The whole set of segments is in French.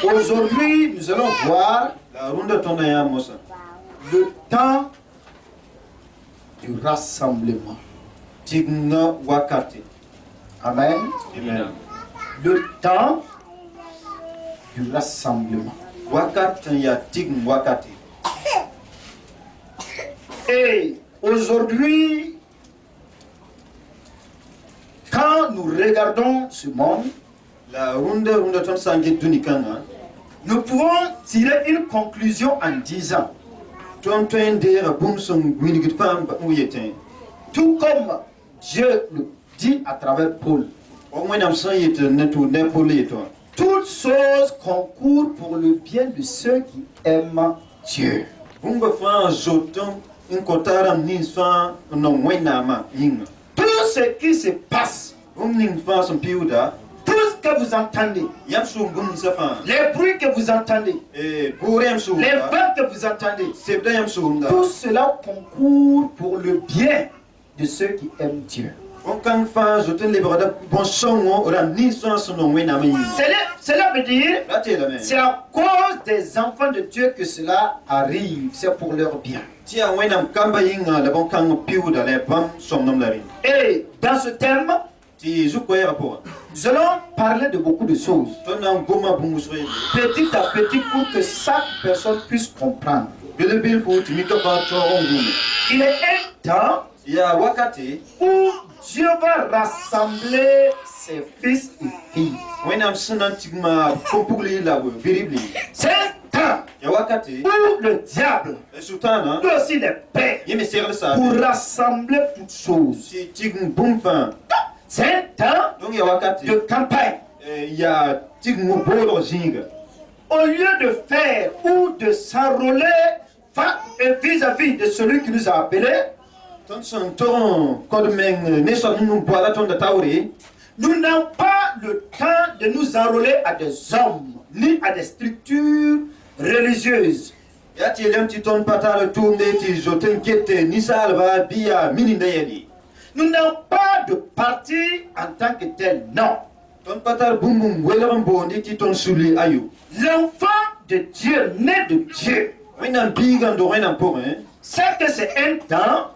Aujourd'hui, nous allons voir le temps du rassemblement. Amen. Amen. Le temps du rassemblement. Et aujourd'hui, quand nous regardons ce monde, nous pouvons tirer une conclusion en disant, tout comme Dieu le dit à travers Paul, toutes choses concourent pour le bien de ceux qui aiment Dieu. Tout ce qui se passe, tout ce que vous entendez, les bruits que vous entendez, les vents que vous entendez, tout cela concourt pour le bien de ceux qui aiment Dieu. Cela veut dire, c'est à cause des enfants de Dieu que cela arrive, c'est pour leur bien. Et dans ce thème, nous allons parler de beaucoup de choses, petit à petit, pour que chaque personne puisse comprendre. Il est un temps où Dieu va rassembler ses fils et filles. C'est un temps où le diable peut aussi les paix pour rassembler toutes choses. C'est un temps de campagne. Au lieu de faire ou de s'enrôler vis-à-vis de celui qui nous a appelés, nous n'avons pas le temps de nous enrôler à des hommes, ni à des structures religieuses. Nous n'avons pas de parti en tant que tel, non. L'enfant de Dieu, né de Dieu, c'est que c'est un temps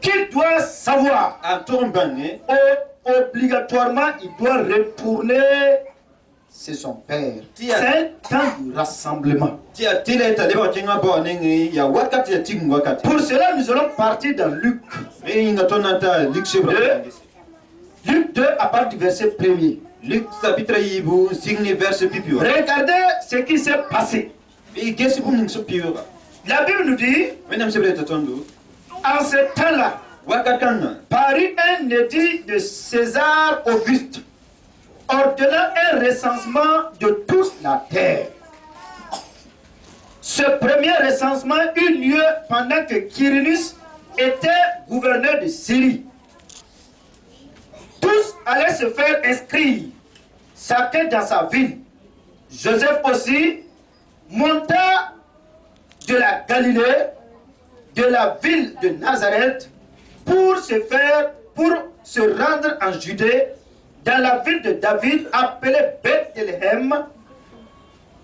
qu'il doit savoir. Obligatoirement, il doit retourner chez son père. C'est un temps du rassemblement. Pour cela, nous allons partir dans Luc. Luc 2 à partir du verset 1er. Regardez ce qui s'est passé. La Bible nous dit, en ce temps-là, parut un édit de César Auguste, ordonnant un recensement de toute la terre. Ce premier recensement eut lieu pendant que Quirinius était gouverneur de Syrie. Tous allaient se faire inscrire, chacun dans sa ville. Joseph aussi monta de la Galilée, de la ville de Nazareth, pour se rendre en Judée, dans la ville de David, appelée Bethléem,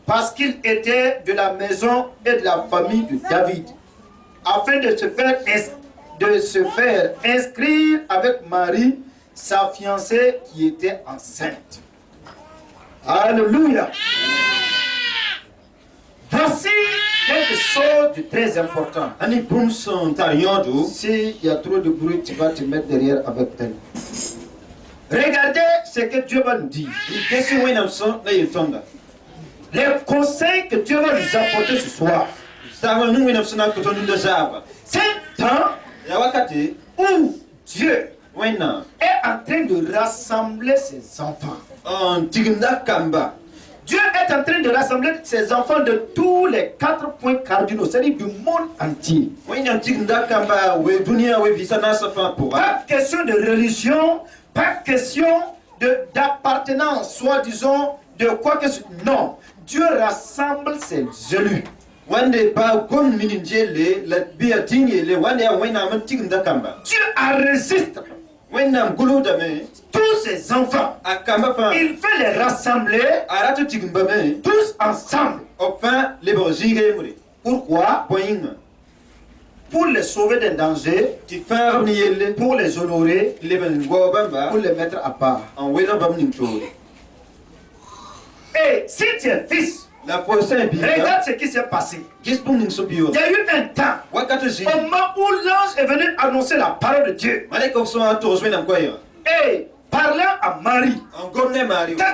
parce qu'il était de la maison et de la famille de David, afin de se faire inscrire avec Marie, sa fiancée qui était enceinte. Alléluia. Voici quelque chose de très important. S'il y a trop de bruit, tu vas te mettre derrière avec elle. Regardez ce que Dieu va nous dire. Les conseils que Dieu va nous apporter ce soir. C'est un temps où Dieu est en train de rassembler ses enfants. Dieu est en train de rassembler ses enfants de tous les 4 points cardinaux, c'est-à-dire du monde entier. Pas question de religion, pas question d'appartenance, soi-disant, de quoi que ce soit. Non, Dieu rassemble ses élus. Dieu enregistre tous ses enfants. Il fait les rassembler tous ensemble. Pourquoi? Pour les sauver d'un danger, pour les honorer, pour les mettre à part. Et si tu es fils, regarde ce qui s'est passé. Il y a eu un temps, au moment où l'ange est venu annoncer la parole de Dieu. Et parlant à Marie, quand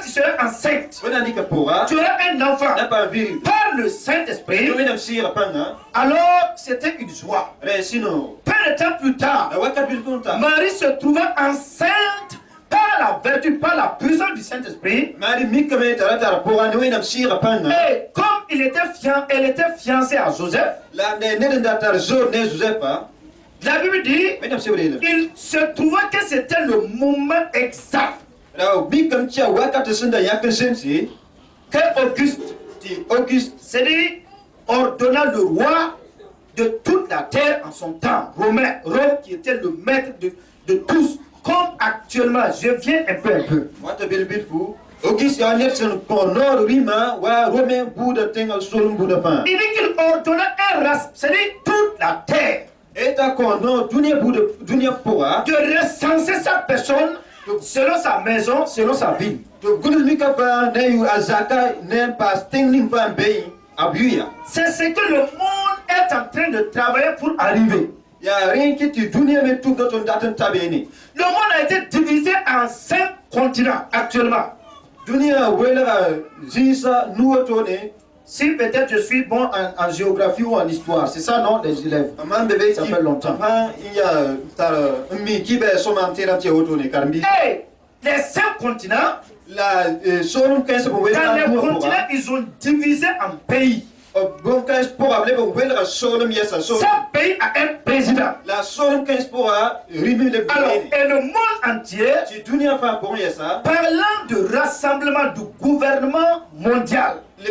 tu seras enceinte, tu auras un enfant par le Saint-Esprit. Alors c'était une joie. Peu de temps plus tard, Marie se trouva enceinte par la vertu, par la puissance du Saint-Esprit. Et comme elle était fiancée à Joseph, la Bible dit il se trouvait que c'était le moment exact que Auguste, c'est-à-dire, ordonna le roi de toute la terre en son temps, Rome qui était le maître de tous, comme actuellement, je viens un peu. Il dit qu'il ordonna un race, c'est-à-dire toute la terre, de recenser sa personne selon sa maison, selon sa ville. C'est ce que le monde est en train de travailler pour arriver. Le monde a été divisé en 5 continents actuellement. Si peut-être je suis bon en géographie ou en histoire, c'est ça non les élèves? Ça fait longtemps. Hey, les 5 continents, dans les continents, ils ont divisé en pays. Chaque pays a un président. Alors, et le monde entier, parlant de rassemblement du gouvernement mondial, on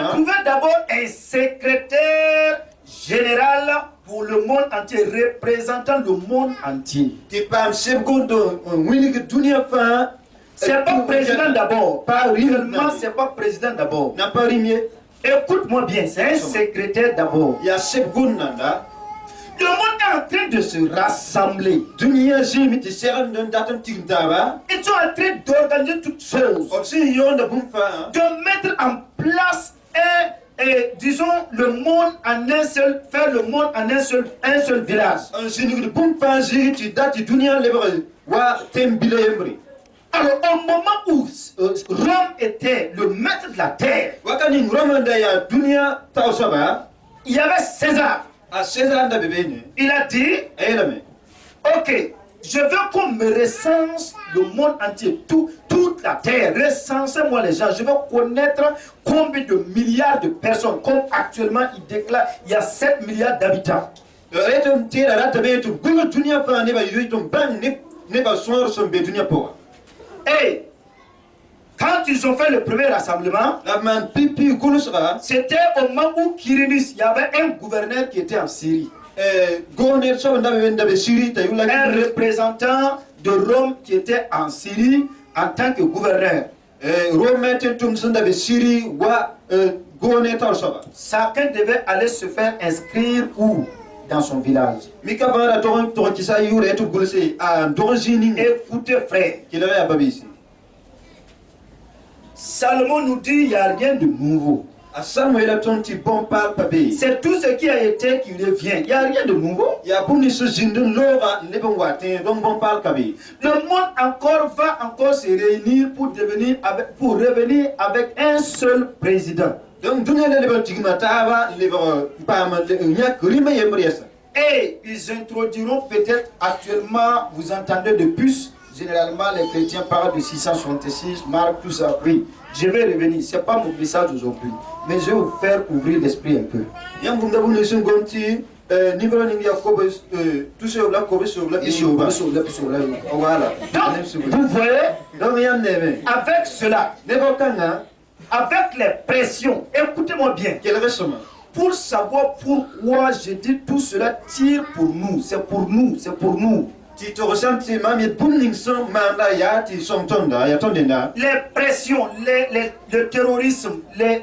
trouvait d'abord un secrétaire général pour le monde entier, représentant le monde entier. C'est pas président d'abord. Réellement, c'est pas président d'abord. Écoute-moi bien, c'est un secrétaire d'abord. Le monde est en train de se rassembler. Ils sont en train d'organiser toutes choses, de mettre en place disons le monde en un seul, faire le monde en un seul village. Alors, au moment où Rome était le maître de la terre, il y avait César. Il a dit, ok, je veux qu'on me recense le monde entier, toute la terre. Recensez-moi les gens. Je veux connaître combien de milliards de personnes. Comme actuellement, il déclare, il y a 7 milliards d'habitants. Et quand ils ont fait le premier rassemblement, c'était au moment où Quirinus, il y avait un gouverneur qui était en Syrie. Un représentant de Rome qui était en Syrie en tant que gouverneur. Chacun devait aller se faire inscrire où? Dans son village. Écoutez frère, Salomon nous dit il n'y a rien de nouveau. C'est tout ce qui a été qui revient. Il n'y a rien de nouveau. Le monde va encore se réunir pour revenir avec un seul président. Et ils introduiront peut-être actuellement, vous entendez de plus, généralement les chrétiens parlent de 666, Marc, tout ça. Oui, je vais revenir, ce n'est pas mon message aujourd'hui, mais je vais vous faire ouvrir l'esprit un peu. Voilà. Donc, vous voyez, avec cela, avec les pressions, écoutez-moi bien, pour savoir pourquoi je dis tout cela tire pour nous. C'est pour nous, c'est pour nous. Les pressions, le terrorisme, les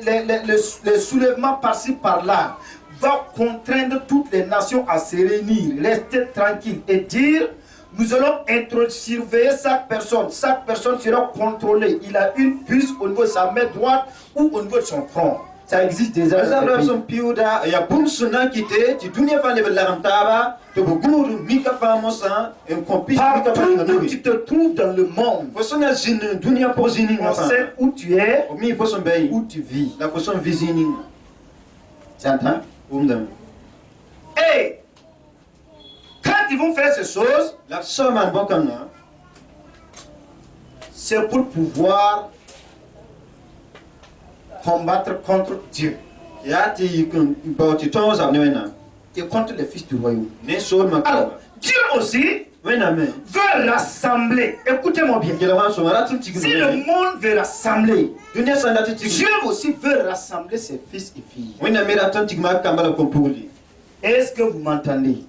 soulèvements par-ci par-là va contraindre toutes les nations à se réunir, rester tranquilles et dire nous allons surveiller chaque personne. Chaque personne sera contrôlée. Il a une puce au niveau de sa main droite ou au niveau de son front. Ça existe déjà. Pendant où tu te trouves dans le monde, on sait où tu es, où tu vis. Tu entends? Et quand ils vont faire ces choses, c'est pour pouvoir combattre contre Dieu et contre les fils du royaume. Alors, Dieu aussi veut rassembler. Écoutez-moi bien. Si le monde veut rassembler, Dieu aussi veut rassembler ses fils et filles. Est-ce que vous m'entendez?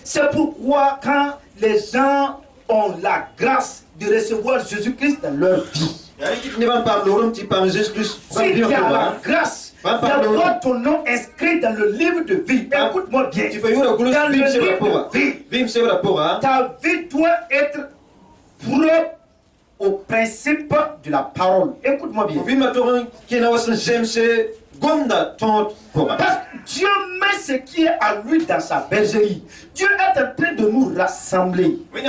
C'est pourquoi quand les gens ont la grâce de recevoir Jésus-Christ dans leur vie, si tu as la grâce d'avoir ton nom inscrit dans le livre de vie, écoute-moi bien, dans le livre de vie, ta vie doit être propre au principe de la parole. Écoute-moi bien. Parce que Dieu met ce qui est à lui dans sa bergerie. Dieu est en train de nous rassembler. Un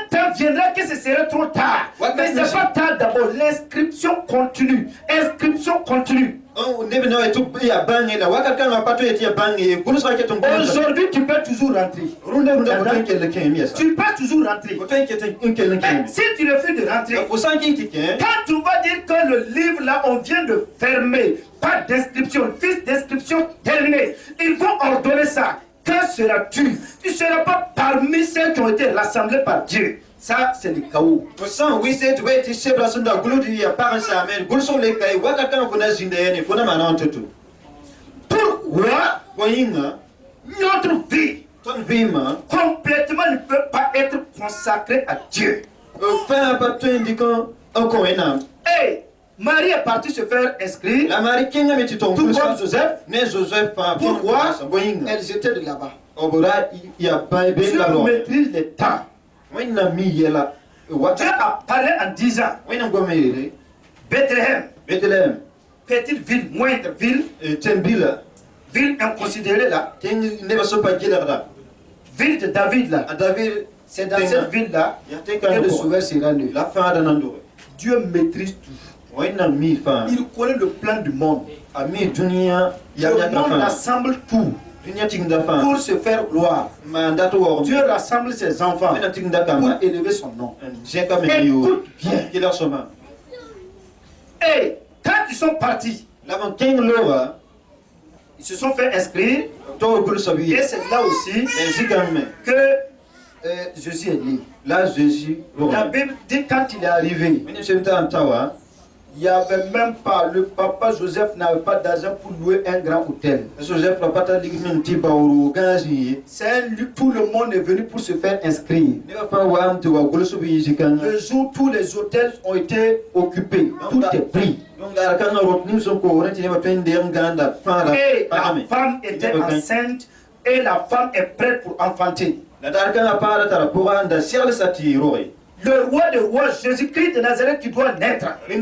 temps viendra que ce serait trop tard. Mais ce n'est pas tard d'abord. L'inscription continue. Inscription continue. Aujourd'hui, tu peux toujours rentrer. Tu peux toujours rentrer. Mais si tu refuses de rentrer, quand tu vas dire que le livre là, on vient de fermer, pas d'inscription, fiche d'inscription terminée, ils vont ordonner ça. Que seras-tu? Tu ne seras pas parmi ceux qui ont été rassemblés par Dieu. Ça, c'est le chaos. Pourquoi notre vie complètement ne peut pas être consacrée à Dieu? Hey, Marie est partie se faire inscrire. Tout comme Joseph. Pourquoi? Elles étaient de là-bas. Dieu maîtrise les temps. Dieu a parlé en disant Bethléem, petite ville, moindre ville, ville inconsidérée là, ville de David là, c'est dans cette ville là que le sauveur sera né. Dieu maîtrise tout. Il connaît le plan du monde. Le monde rassemble tout pour se faire gloire. Dieu rassemble ses enfants pour élever son nom. Écoute bien. Et quand ils sont partis, ils se sont fait inscrire. Et c'est là aussi que Jésus est né. La Bible dit quand il est arrivé, il n'y avait même pas, le papa Joseph n'avait pas d'argent pour louer un grand hôtel. Tout le monde est venu pour se faire inscrire. Le jour où tous les hôtels ont été occupés, tout est pris. Et la femme était enceinte et la femme est prête pour enfanter. Le roi des rois, Jésus-Christ de Nazareth, qui doit naître. Aucun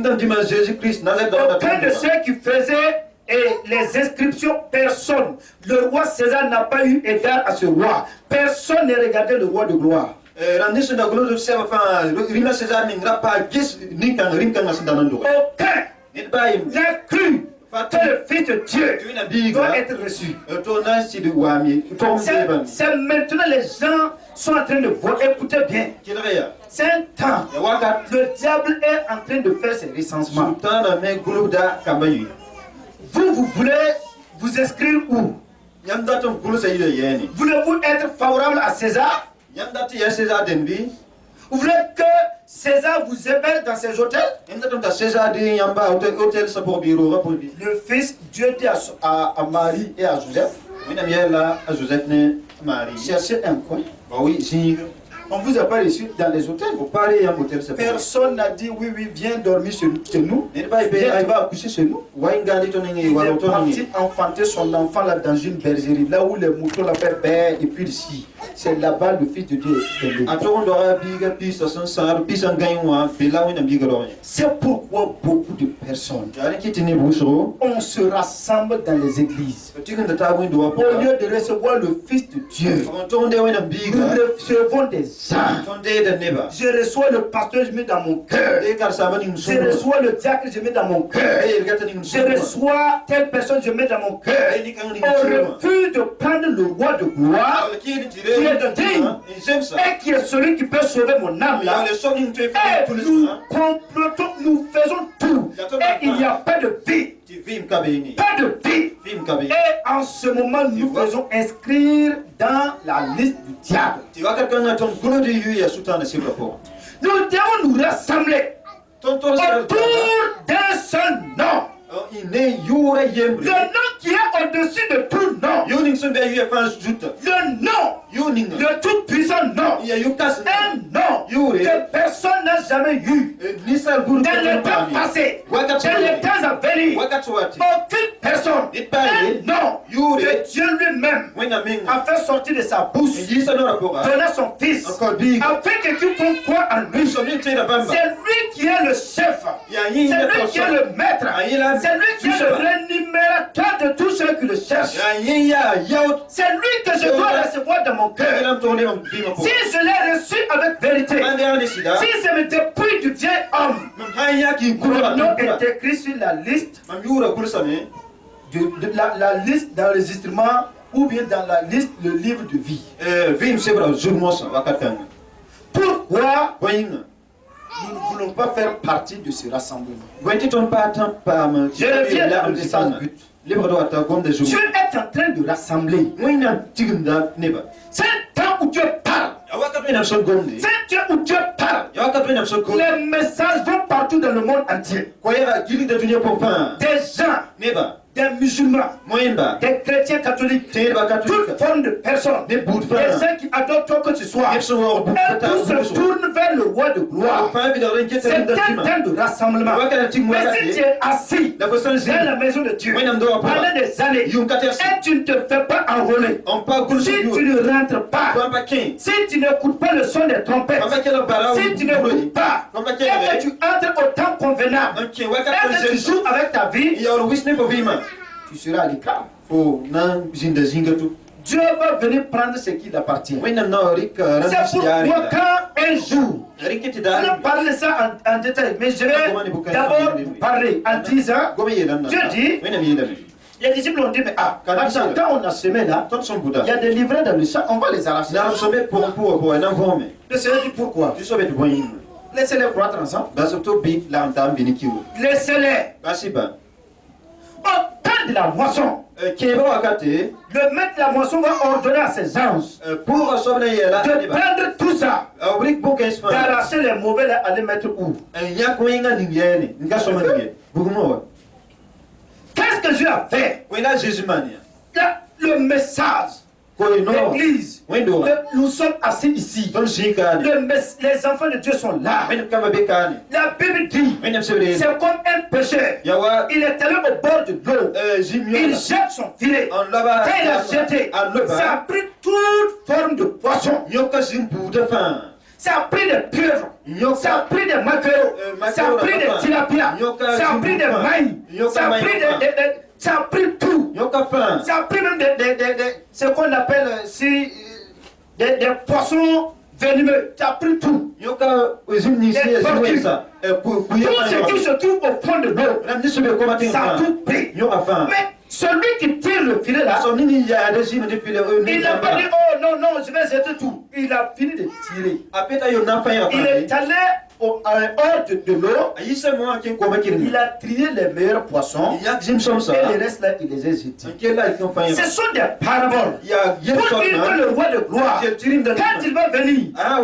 de ceux qui faisaient les inscriptions, personne. Le roi César n'a pas eu égard à ce roi. Personne n'a regardé le roi de gloire. Aucun n'a cru que le Fils de Dieu doit être reçu. C'est maintenant les gens sont en train de voir. Écoutez bien. C'est un temps. Le diable est en train de faire ses recensements. Vous voulez vous inscrire où? Voulez-vous être favorable à César? Vous voulez que César vous héberge dans ses hôtels. Le Fils, Dieu dit à Marie et à Joseph, cherchez un coin. On vous a pas reçu dans les hôtels. Personne n'a dit oui, viens dormir chez nous. Viens, tu vas accoucher chez nous. Il est parti enfanter son enfant là dans une bergerie, là où les moutons l'appellent père, et puis ici. C'est là-bas le Fils de Dieu. C'est pourquoi beaucoup de personnes on se rassemble dans les églises. Au lieu de recevoir le Fils de Dieu, nous recevons des âmes. Je reçois le pasteur, je mets dans mon cœur. Je reçois le diacre, je mets dans mon cœur. Je reçois telle personne, je mets dans mon cœur. On refuse de prendre le roi de gloire, qui est digne, et qui est celui qui peut sauver mon âme là. Et nous complotons, nous faisons tout. Et il n'y a pas de vie. Pas de vie. Et en ce moment, nous faisons inscrire dans la liste du diable. Nous devons nous rassembler autour d'un seul nom. Le nom qui est au-dessus de tout nom. Le nom, le tout-puissant nom. Un nom que personne n'a jamais eu. Dans le temps passé, dans les temps à venir, aucune personne, un nom que Dieu lui-même a fait sortir de sa bouche, donna son fils, afin que quiconque croit en lui, c'est lui qui est le chef, c'est lui qui est le maître, c'est lui qui est le rémunérateur de tous ceux qui le cherchent. C'est lui que je dois recevoir dans mon cœur. Si je l'ai reçu avec vérité, si je me dépouille du vieil homme, mon nom est écrit sur la liste, la liste d'enregistrement, ou bien dans la liste, le livre de vie. Pourquoi nous ne voulons pas faire partie de ce rassemblement? Je reviens dans le message but. Dieu est en train de rassembler. C'est un temps où Dieu parle. C'est un temps où Dieu parle. Les messages vont partout dans le monde entier. Des gens, des musulmans, des chrétiens catholiques, toute forme de personnes, des gens qui adorent toi que ce soit, elles tous se tournent vers le roi de gloire. C'est un temps de rassemblement. Mais si tu es assis dans la maison de Dieu pendant des années et tu ne te fais pas enrôler, si tu ne rentres pas, si tu n'écoutes pas le son des trompettes, si tu n'écoutes pas, et que tu entres au temps convenable, et que tu joues avec ta vie, tu seras à l'écart. Dieu va venir prendre ce qui appartient. C'est pourquoi quand un jour, je vais parler de ça en détail, mais je vais d'abord parler en disant, Dieu dit, les disciples ont dit, mais quand on a semé là, il y a des livrets dans le champ, on va les arracher. Le Seigneur dit pourquoi? Laissez-les croître ensemble. Laissez-les. Au temps de la moisson, le maître de la moisson va ordonner à ses anges de prendre tout ça, d'arracher les mauvais et aller mettre où? Qu'est-ce que Dieu a fait? Le message. L'église, nous sommes assis ici. Les enfants de Dieu sont là. La Bible dit, c'est comme un pêcheur. Il est allé au bord de l'eau. Il jette son filet. Quand il a jeté, ça a pris toute forme de poisson. Ça a pris des pieuvres, ça a pris des maquereaux, ça a pris des tilapias, ça a pris des mailles, ça a pris ça a pris tout. Ça a pris même ce qu'on appelle des poissons venimeux. Ça a pris tout. Tout ce qui se trouve au fond de l'eau, ça a tout pris. Mais celui qui tire le filet là, il n'a pas dit, oh je vais jeter tout. Il a fini de tirer. Il est allé hors de l'eau. Il a trié les meilleurs poissons. Et le reste là, il les a jetés. Ce sont des paraboles. Pour dire que le roi de gloire, quand il va venir,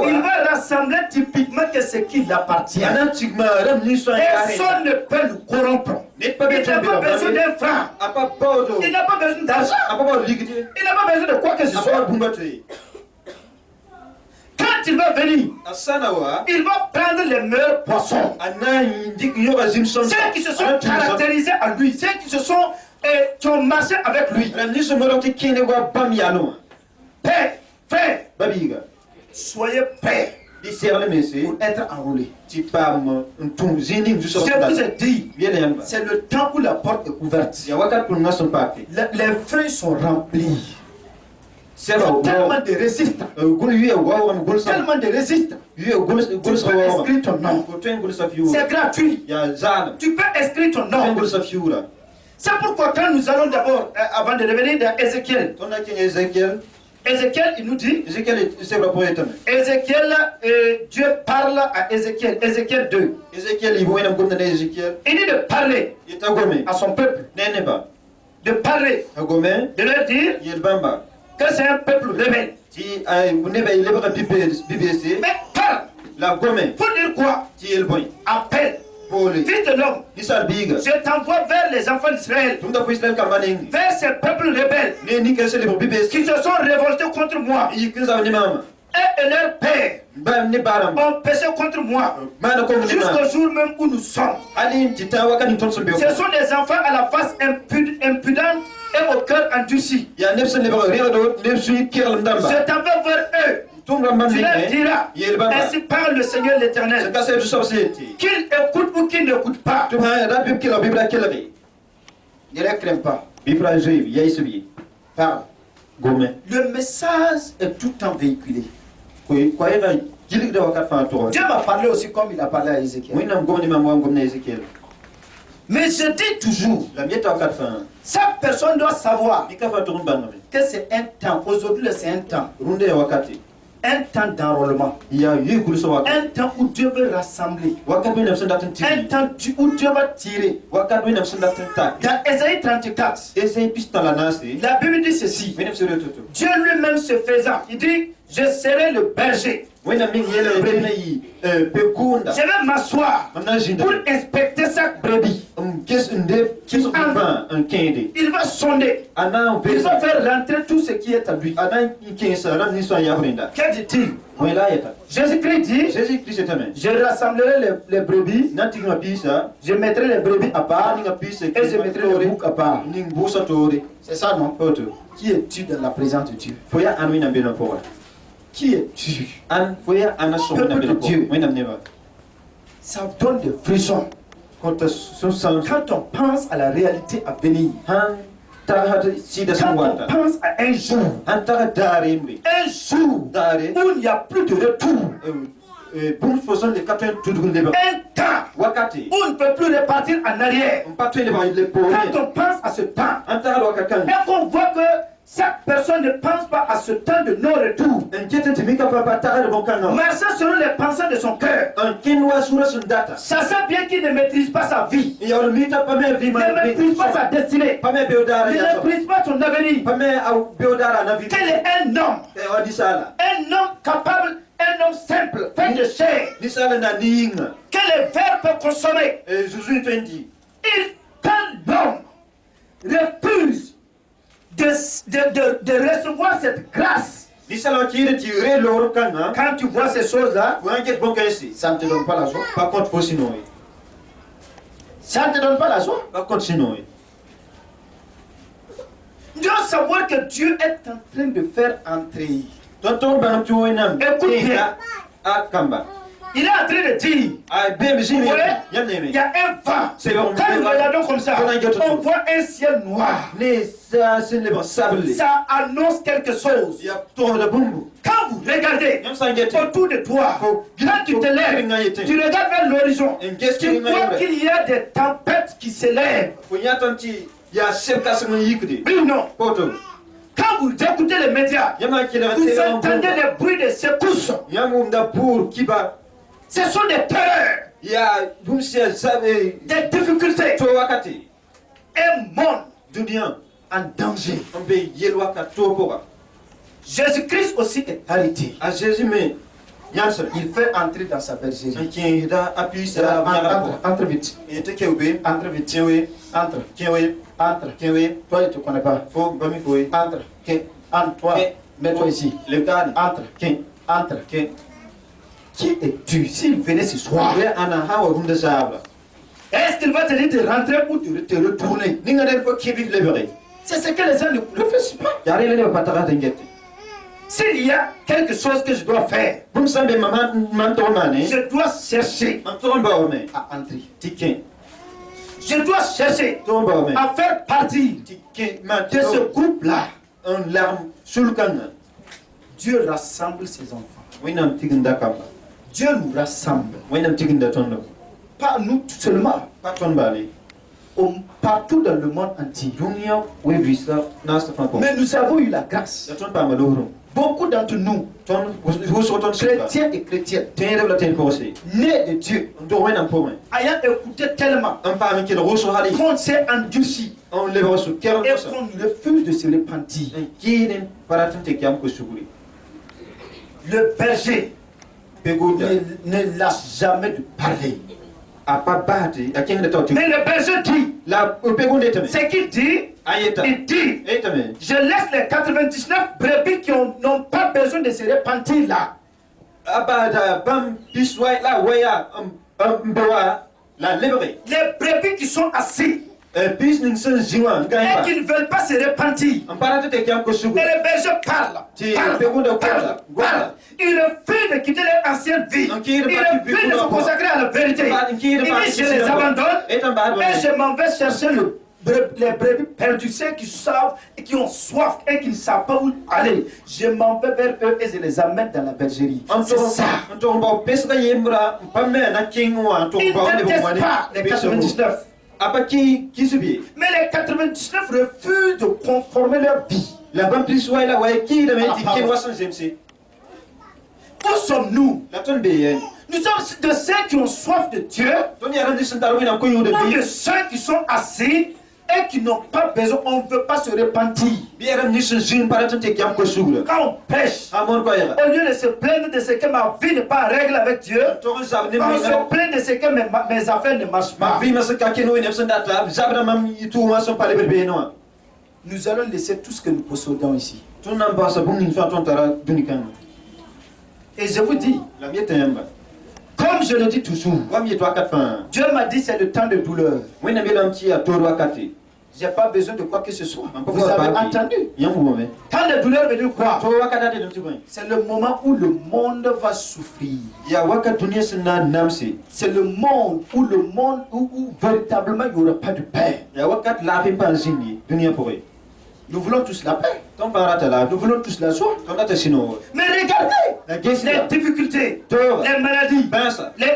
il va rassembler typiquement que ce qui l'appartient. Personne ne peut le corrompre. Il n'a pas besoin d'un franc. Il n'a pas besoin d'argent. Il n'a pas besoin de quoi que ce soit. Quand il va venir, il va prendre les meilleurs poissons. Ceux qui se sont caractérisés à lui, ceux qui ont marché avec lui. Paix, frère, soyez prêts pour être enrôlés. Je vous ai dit, c'est le temps où la porte est ouverte. Les feuilles sont remplies. Il y a tellement de résistants. Tellement de résistants. Tu peux inscrire ton nom. C'est gratuit. Tu peux inscrire ton nom. C'est pourquoi quand nous allons d'abord, avant de revenir dans Ézéchiel, il nous dit, Ézéchiel, Dieu parle à Ézéchiel, Ézéchiel 2. Il dit de parler à son peuple, de parler, de leur dire que c'est un peuple rebelle. Mais parle. Pour dire quoi? Appelle. Fils de l'homme, je t'envoie vers les enfants d'Israël, vers ces peuples rebelles qui se sont révoltés contre moi. Et leur père ont péché contre moi jusqu'au jour même où nous sommes. Ce sont des enfants à la face impudente et au cœur endurci. Je t'envoie vers eux. Tu leur diras, ainsi parle le Seigneur l'Éternel, qu'il écoute ou qu'il n'écoute pas. Ne les crains pas. Parle. Le message est tout le temps véhiculé. Dieu m'a parlé aussi comme il a parlé à Ézéchiel. Mais je dis toujours, chaque personne doit savoir que c'est un temps. Aujourd'hui, c'est un temps. Un temps d'enrôlement. Un temps où Dieu veut rassembler. Un temps où Dieu va tirer. Dans Ésaïe 34, la Bible dit ceci. Dieu lui-même se faisant, il dit, je serai le berger. Je vais m'asseoir pour inspecter chaque brebis. Il va sonder. Il va faire rentrer tout ce qui est à lui. Que dit-il? Jésus-Christ dit, je rassemblerai les brebis, je mettrai les brebis à part et je mettrai les boucs à part. C'est ça, non? Qui es-tu dans la présence de Dieu? Qui es-tu? Peuple de Dieu. Ça donne des frissons quand on pense à la réalité à venir. Quand on pense à un jour où il n'y a plus de retour, un temps où on ne peut plus repartir en arrière. Quand on pense à ce temps, et qu'on voit que chaque personne ne pense pas à ce temps de non-retour, marchant selon les pensées de son cœur, sachant bien qu'il ne maîtrise pas sa vie, ne maîtrise pas sa destinée, ne maîtrise pas son avenir. Quel est un homme capable, un homme simple, fait de chair, que le verbe peut consommer. Quand l'homme refuse de recevoir cette grâce, quand tu vois ces choses-là, ça ne te donne pas la joie. Ça ne te donne pas la joie. Tu dois savoir que Dieu est en train de faire entrer. Écoute bien. Il est en train de dire, vous voyez, il y a un vent. Quand nous regardons comme ça, on voit un ciel noir. Ça annonce quelque chose. Quand vous regardez autour de toi, quand tu te lèves, tu regardes vers l'horizon, tu vois qu'il y a des tempêtes qui s'élèvent. Oui ou non? Quand vous écoutez les médias, vous entendez les bruits de secousses. Ce sont des terreurs, des difficultés. Un monde en danger. Jésus-Christ aussi est arrêté. Il fait entrer dans sa bergerie. Entre vite. Entre vite. Entre. Toi, tu ne connais pas. Entre. Entre. Toi, mets-toi ici. Entre. Entre. Qui es-tu? S'il venait ce soir, est-ce qu'il va te dire de rentrer ou de te retourner? C'est ce que les gens ne refusent pas. S'il y a quelque chose que je dois faire, je dois chercher à entrer. Je dois chercher à faire partie de ce groupe-là. Dieu rassemble ses enfants. Dieu nous rassemble. Pas nous seulement. Partout dans le monde entier. Mais nous avons eu la grâce. Beaucoup d'entre nous, chrétiens et chrétiennes, nés de Dieu, ayant écouté tellement qu'on s'est endurci et qu'on refuse de se repentir. Le berger ne lâche jamais de parler. Mais le berger dit, ce qu'il dit, il dit, je laisse les 99 brebis qui n'ont pas besoin de se repentir là. Les brebis qui sont assis et qui ne veulent pas se repentir. Et le berger parle. Il refuse de quitter leur ancienne vie. Il refuse de se consacrer à la vérité. Il dit, je les abandonne et je m'en vais chercher les brebis perdus, ceux qui savent et qui ont soif et qui ne savent pas où aller. Je m'en vais vers eux et je les amène dans la bergerie. C'est ça. Ils ne détestent pas les 99. Mais les 99 refusent de conformer leur vie. Où sommes-nous? Nous sommes de ceux qui ont soif de Dieu, ou de ceux qui sont assis et qui n'ont pas besoin, on ne veut pas se repentir. Quand on pêche, au lieu de se plaindre de ce que ma vie n'est pas en règle avec Dieu, on se plaint de ce que mes affaires ne marchent pas. Nous allons laisser tout ce que nous possédons ici. Et je vous dis, comme je le dis toujours, Dieu m'a dit c'est le temps de douleur. Je n'ai pas besoin de quoi que ce soit. Vous avez entendu? Tant de douleur veut dire quoi? C'est le moment où le monde va souffrir. C'est le monde où véritablement il n'y aura pas de paix. Nous voulons tous la paix. Nous voulons tous la joie. Mais regardez les difficultés, les maladies,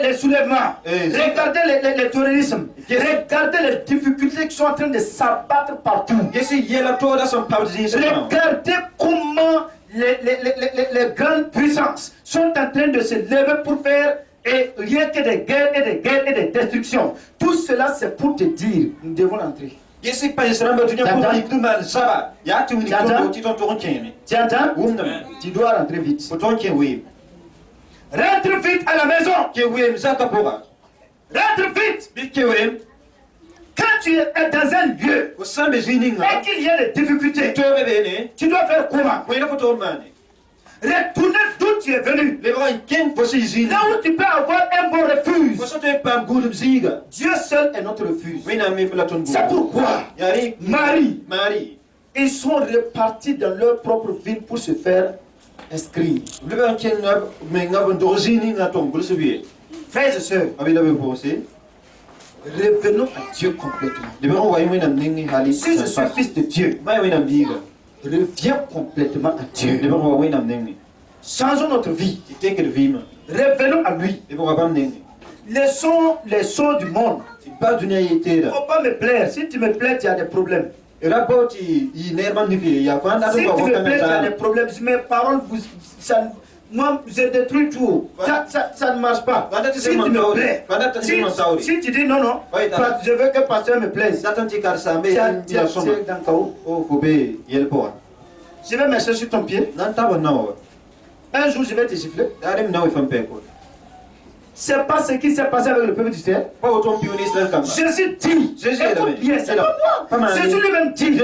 les soulèvements. Regardez les terrorismes. Regardez les difficultés qui sont en train de s'abattre partout. Regardez comment les grandes puissances sont en train de se lever pour faire rien que des guerres et des guerres et des destructions. Tout cela c'est pour te dire, nous devons entrer. Tu entends? Tu dois rentrer vite. Rentre vite à la maison. Rentre vite. Quand tu es dans un lieu et qu'il y a des difficultés, tu dois faire comment? Retourner d'où tu es venu. Là où tu peux avoir un bon refuge. Dieu seul est notre refuge. C'est pourquoi Marie, ils sont repartis dans leur propre ville pour se faire inscrire. Frères et sœurs, revenons à Dieu complètement. Si je suis fils de Dieu, reviens complètement à Dieu. Changeons notre vie. Revenons à lui. Laissons les choses du monde. Il ne faut pas me plaire. Si tu me plais, tu as des problèmes. Si tu me plais, tu as des problèmes. Mes paroles, moi, j'ai détruit tout. Ça ne marche pas. Si tu me plais, si tu dis non, non, je veux que le pasteur me plaise. Je vais marcher sur ton pied. Un jour, je vais te gifler. C'est pas ce qui s'est passé avec le peuple d'Israël. Jésus dit, écoute bien, c'est pas moi. Jésus lui-même dit,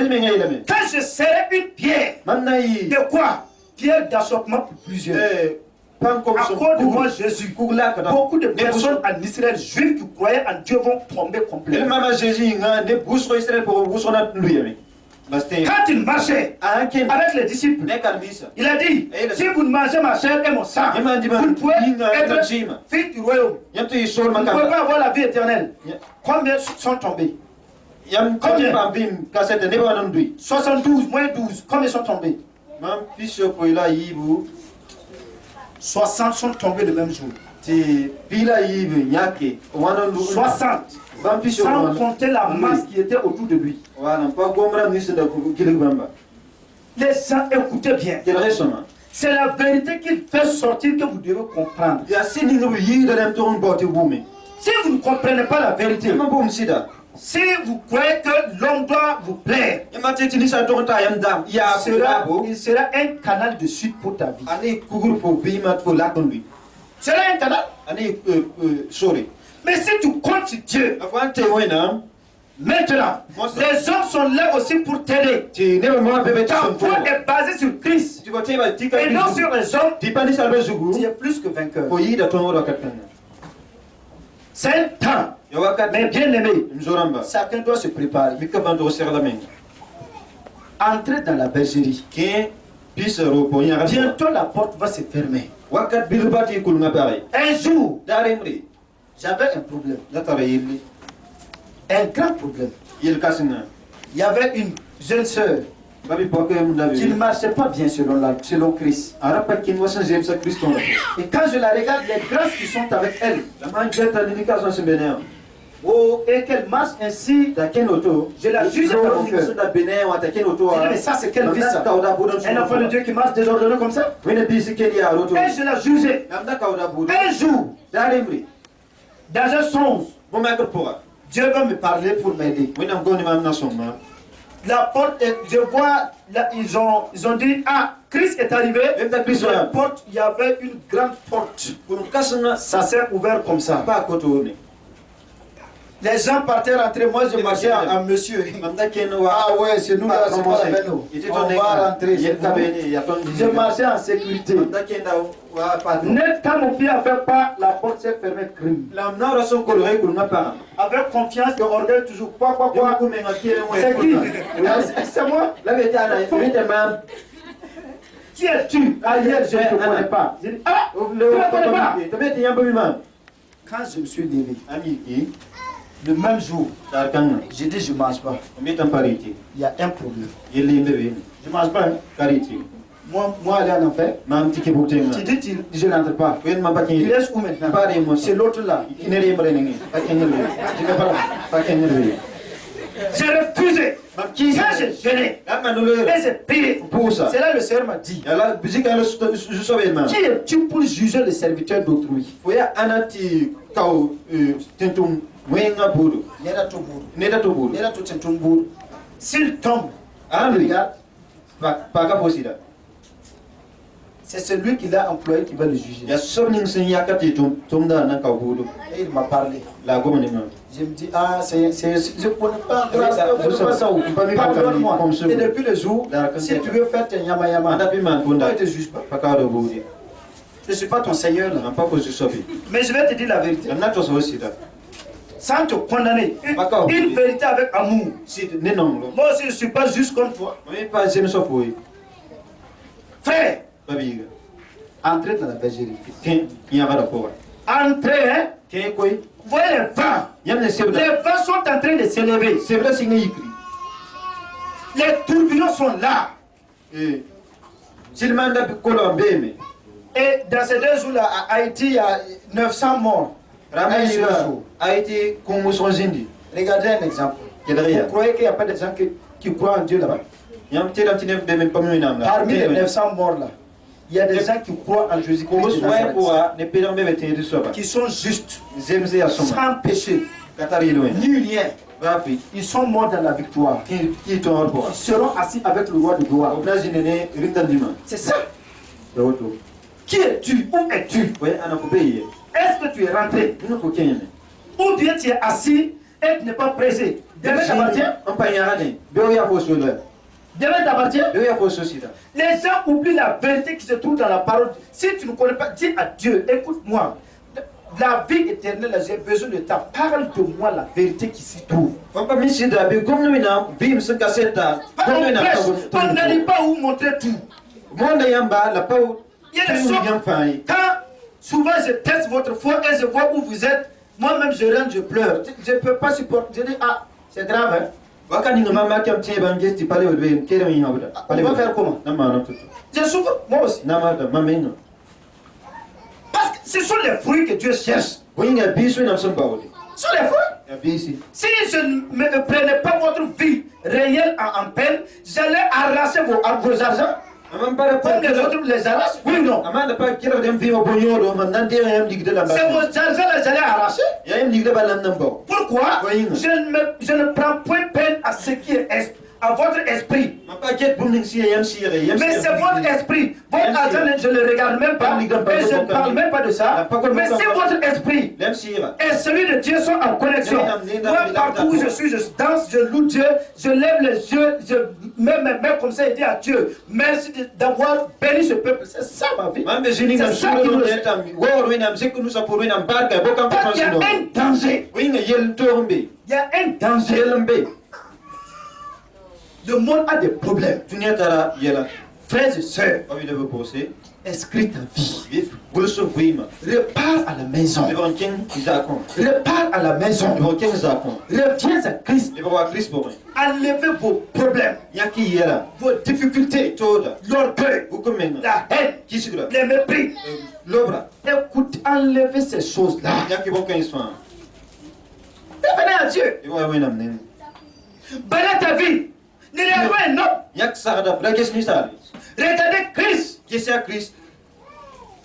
quand je serai une pierre, de quoi? Pierre d'achoppement pour plusieurs. À cause de moi, Jésus, beaucoup de personnes en Israël juifs qui croyaient en Dieu vont tomber complètement. Quand il marchait avec les disciples, il a dit, si vous ne mangez ma chair et mon sang, vous ne pouvez être fils du royaume. Vous ne pouvez pas avoir la vie éternelle. Combien sont tombés? Combien? 72 moins 12. Combien sont tombés? 60 sont tombés le même jour. 60. Sans compter la masse qui était autour de lui. Les gens écoutez bien. C'est la vérité qu'il fait sortir que vous devez comprendre. Si vous ne comprenez pas la vérité, si vous croyez que l'homme doit vous plaire, il sera un canal de suite pour ta vie. Sera un canal. Mais si tu comptes sur Dieu, maintenant, les hommes sont là aussi pour t'aider. Ta foi est basée sur Christ et non sur les hommes. Tu es plus que vainqueur. C'est un temps. Mais bien aimé, chacun doit se préparer. Entrez dans la bergerie. Bientôt la porte va se fermer. Un jour, j'avais un problème. Un grand problème. Il y avait une jeune sœur qui ne marchait pas bien selon Christ. Et quand je la regarde, les grâces qui sont avec elle, et qu'elle marche ainsi, je la juge par mon cœur. Mais ça, c'est quelle vie ça? Un enfant de Dieu qui marche désordonné comme ça? Et je la jugeais. Un jour, dans un songe, Dieu va me parler pour m'aider. La porte, je vois, là, ils ont dit, ah, Christ est arrivé. La porte, il y avait une grande porte. Ça s'est ouvert comme ça. Les gens partaient rentrer, moi je marchais en monsieur. Ah ouais, c'est nous là, c'est pas la peine. On va rentrer. Je marchais en sécurité. Net quand mon pied a fait pas, la porte s'est fermée. Avec confiance et orgueil toujours. Quoi. C'est qui? C'est moi. Qui es-tu? Ah, hier, je ne te connais pas. J'ai dit, ah, tu ne me connais pas. Quand je me suis levé, le même jour, j'ai dit je ne mange pas. Il y a un problème. Je ne mange pas. Moi, aller en enfer. Tu dis je n'entre pas. Il reste où maintenant? C'est l'autre là. J'ai refusé. Quand j'ai gêné, et j'ai prié. C'est là le Seigneur m'a dit, qui es-tu pour juger les serviteurs d'autrui? S'il tombe, regarde, c'est celui qui l'a employé qui va le juger. Et il m'a parlé. Je me dis, ah, je ne connais pas ça. Pardonne-moi. Et depuis le jour, si tu veux faire tes yama yama, ne te juge pas. Je ne suis pas ton Seigneur là. Mais je vais te dire la vérité. Sans te condamner. Une vérité avec amour. Moi aussi, je ne suis pas juste comme toi. Frère, entrez dans la bergerie. Entrez, hein? Voyez les vents. Les vents sont en train de s'élever. Les tourbillons sont là. Et dans ces 2 jours-là, à Haïti, il y a 900 morts. Regardez un exemple. Vous croyez qu'il n'y a pas de gens qui croient en Dieu là-bas. Parmi les 900 morts là, il y a des gens qui croient en Jésus-Christ de Nazareth, qui sont justes, sans péché, ni lien. Ils sont morts dans la victoire. Ils seront assis avec le roi de gloire. C'est ça. Qui es-tu? Où es-tu? Est-ce que tu es rentré? Ou bien tu es assis et tu n'es pas pressé? Demain t'appartient? Demain t'appartient? Les gens oublient la vérité qui se trouve dans la parole. Si tu ne connais pas, dis à Dieu, écoute-moi. La vie éternelle, j'ai besoin de ta parole de moi, la vérité qui s'y trouve. On n'arrive pas à vous montrer tout. Il y a des choses, quand souvent je teste votre foi et je vois où vous êtes, moi-même je rentre, je pleure. Je ne peux pas supporter. Je dis, ah, c'est grave, hein. On va faire comment? Je souffre, moi aussi. Parce que ce sont les fruits que Dieu cherche. Ce sont les fruits. Si je ne prenais pas votre vie réelle en peine, j'allais arracher vos argents. Comme les autres les arrachent, oui ou non? C'est vos argents que j'allais arracher. Pourquoi? Je ne prends point peine à ce qui est à votre esprit. Mais c'est votre esprit. Votre argent, je ne le regarde même pas. Et je ne parle même pas de ça. Mais si votre esprit et celui de Dieu sont en connexion, moi, partout où je suis, je danse, je loue Dieu, je lève les yeux, je mets mes mains comme ça et dis à Dieu, merci d'avoir béni ce peuple. C'est ça ma vie. C'est ça qui nous est. Il y a un danger. Il y a un danger. Le monde a des problèmes. Frères et sœurs, inscris ta vie. Repars à la maison. Repars à la maison. Reviens à Christ. Enlevez vos problèmes, vos difficultés, l'orgueil, la haine, les mépris. Écoute, enlevez ces choses-là. Revenez à Dieu. Bénis ta vie. Ne regarde pas un homme. Regardez Christ.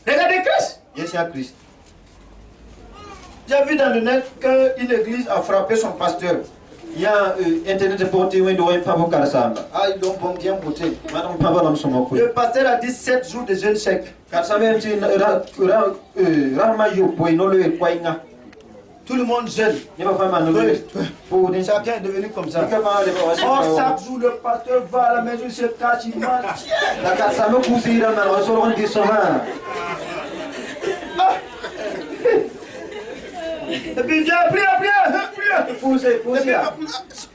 Regardez Christ. J'ai vu dans le net qu'une église a frappé son pasteur. Il y a internet de porter où il doit pas beaucoup à ça. Ah, ils l'ont bien voté. Le pasteur a dit 7 jours de jeûne sec. Tout le monde jeûne. Chacun est devenu comme ça. Oh, chaque jour, le pasteur va à la maison, il se cache, il mange. Et puis, viens, prie.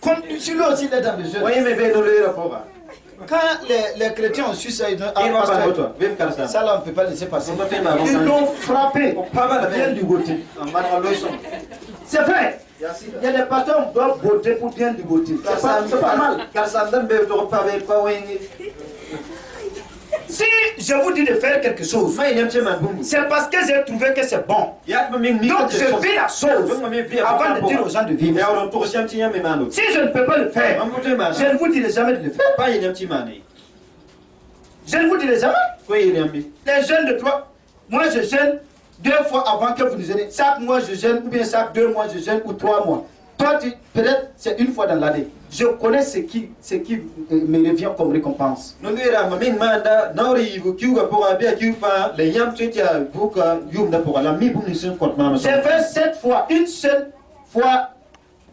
Comme celui aussi, il est dans le jeûne. Quand les chrétiens ont su ça, ils ont ça là, on ne peut pas laisser passer. Ils l'ont frappé. Bien ligoté. C'est vrai. Il y a des pasteurs qui doivent voter pour bien ligoter. C'est pas mal. Si je vous dis de faire quelque chose, c'est parce que j'ai trouvé que c'est bon. Donc je fais la chose avant de dire aux gens de vivre. Si je ne peux pas le faire, je ne vous dirai jamais de le faire. Je ne vous dirai jamais. Les jeunes de toi, moi je jeûne 2 fois avant que vous nous aidiez. Chaque mois je jeûne, ou bien chaque 2 mois je jeûne, ou 3 mois. Toi, peut-être c'est 1 fois dans l'année. Je connais ce qui me revient comme récompense. J'ai fait 7 fois, une seule fois,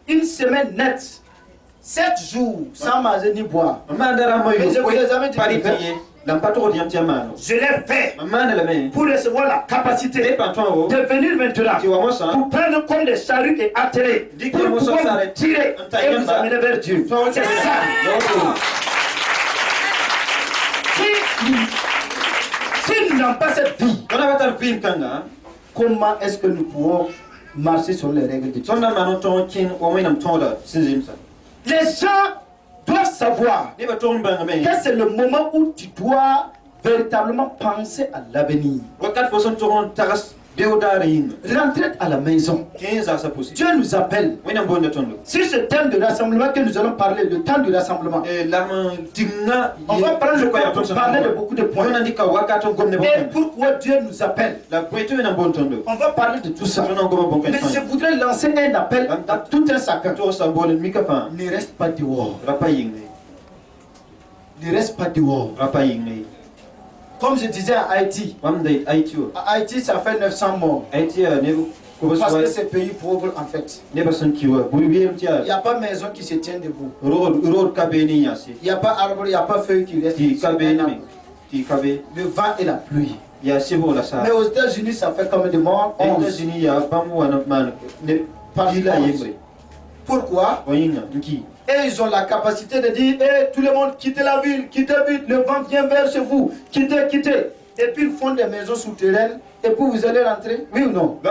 une semaine nette. 7 jours sans manger ni boire. Mais je vous ai jamais dit je l'ai fait pour recevoir la capacité de venir maintenant pour prendre comme des charrues et atteler pour pouvoir vous tirer et vous amener vers Dieu. C'est ça. Si nous n'avons pas cette vie, comment est-ce que nous pouvons marcher sur les règles de Dieu? Les gens doivent savoir que c'est le moment où tu dois véritablement penser à l'avenir. Rentrez à la maison. Dieu nous appelle. Sur ce thème de rassemblement que nous allons parler, le temps du rassemblement, on va prendre le temps pour parler de beaucoup de points. Et pourquoi Dieu nous appelle? On va parler de tout ça. Mais je voudrais lancer un appel à tout un chacun. Ne reste pas dehors. Ne reste pas dehors. Comme je disais à Haïti, ça fait 900 morts. Parce que c'est un pays pauvre en fait. Il n'y a pas maison qui se tient debout. Il n'y a pas arbre, il n'y a pas feuille qui reste. Le vent et la pluie. Mais aux États-Unis, ça fait combien de morts? 11. Pourquoi? Et ils ont la capacité de dire, hey, tout le monde, quittez la ville, quittez vite, le vent vient vers chez vous, quittez, quittez. Et puis ils font des maisons souterraines, et puis vous allez rentrer, oui ou non? Ils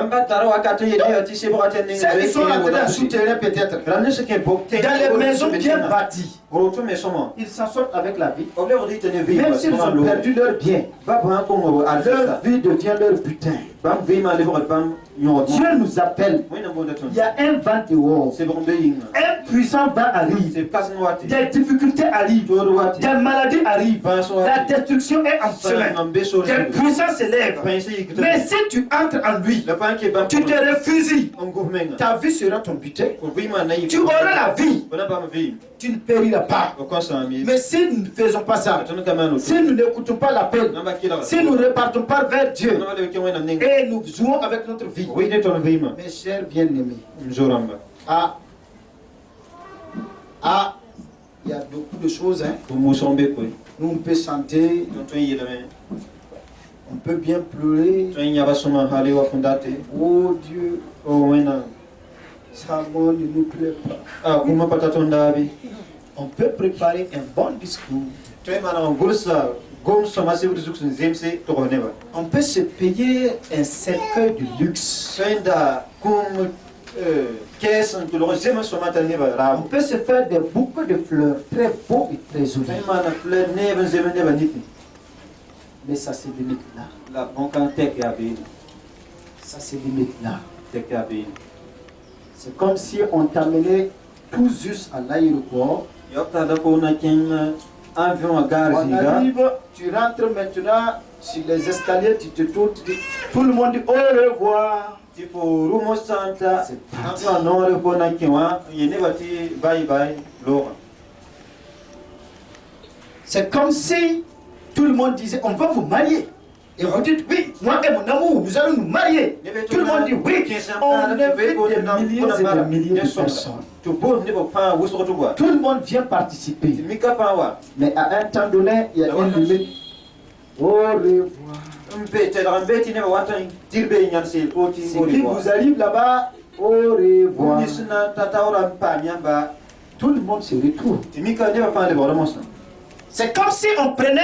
sont rentrés dans le souterrain peut-être. Dans les maisons bien bâties. Ils s'en sortent avec la vie. Même s'ils ont perdu leur bien, leur vie devient leur butin. Dieu nous appelle. Il y a un vent dehors. Un puissant vent arrive. Des difficultés arrivent. Des maladies arrivent. La destruction est en chemin. Des puissances s'élèvent. Mais si tu entres en lui, tu te refuses. Ta vie sera ton butin. Tu auras la vie. Tu ne périras pas. Mais si nous ne faisons pas ça, si nous n'écoutons pas l'appel, si nous ne repartons pas vers Dieu et nous jouons avec notre vie, mes chers bien-aimés, il y a beaucoup de choses. Nous, on peut chanter, on peut bien pleurer. Oh Dieu, ça ne nous plaît pas. On peut préparer un bon discours. On peut se payer un cercueil de luxe. On peut se faire des bouquets de fleurs très beaux et très jolis. Mais ça se limite là. Ça se limite là. C'est comme si on t'amenait tout juste à l'aéroport. On arrive, tu rentres maintenant sur les escaliers, tu te tournes, tu dis, tout le monde dit au revoir. C'est comme si tout le monde disait, on va vous marier. Et vous dites, oui, moi et mon amour, nous allons nous marier. Tout le monde dit, oui, on invite des milliers et des milliers de personnes. Tout le monde vient participer. Mais à un temps donné, il y a une limite. Au revoir. Ce qui vous arrive là-bas, au revoir. Tout le monde se retrouve. C'est comme si on prenait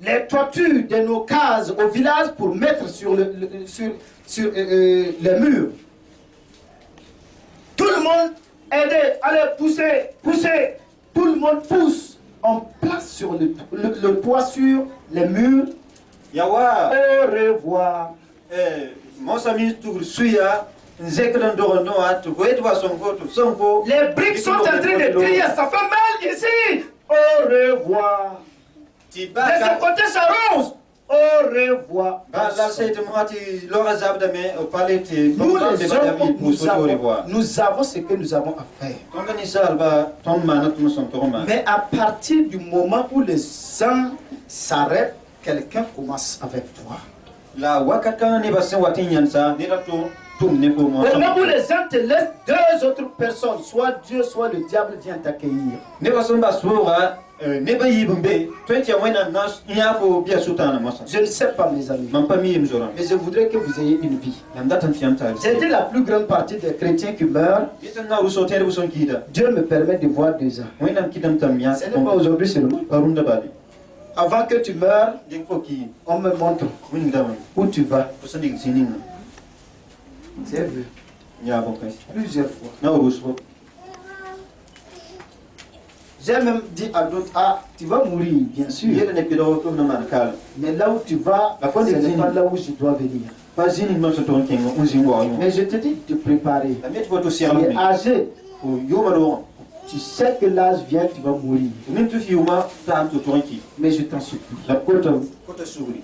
les toitures de nos cases au village pour mettre sur les murs. Tout le monde aide, allez pousser, pousser. Tout le monde pousse. On place sur le toit sur les murs. Au revoir. Les briques sont en train de crier, ça fait mal ici. Au revoir. De ce côté, ça rose. Au revoir. Nous avons ce que nous avons à faire. Mais à partir du moment où les gens s'arrêtent, quelqu'un commence avec toi. Au moment où les gens te laissent, deux autres personnes, soit Dieu, soit le diable, vient t'accueillir. Je ne sais pas, mes amis, mais je voudrais que vous ayez une vie. C'était la plus grande partie des chrétiens qui meurent. Dieu me permet de voir 2 ans. Ce n'est pas aujourd'hui seulement. Avant que tu meurs, on me montre où tu vas. C'est vu. Plusieurs fois. J'ai même dit à d'autres, tu vas mourir, bien sûr. Mais là où tu vas, ce n'est pas là où je dois venir. Mais je te dis de te préparer. Tu es âgé. Tu sais que l'âge vient, tu vas mourir. Mais je t'en supplie.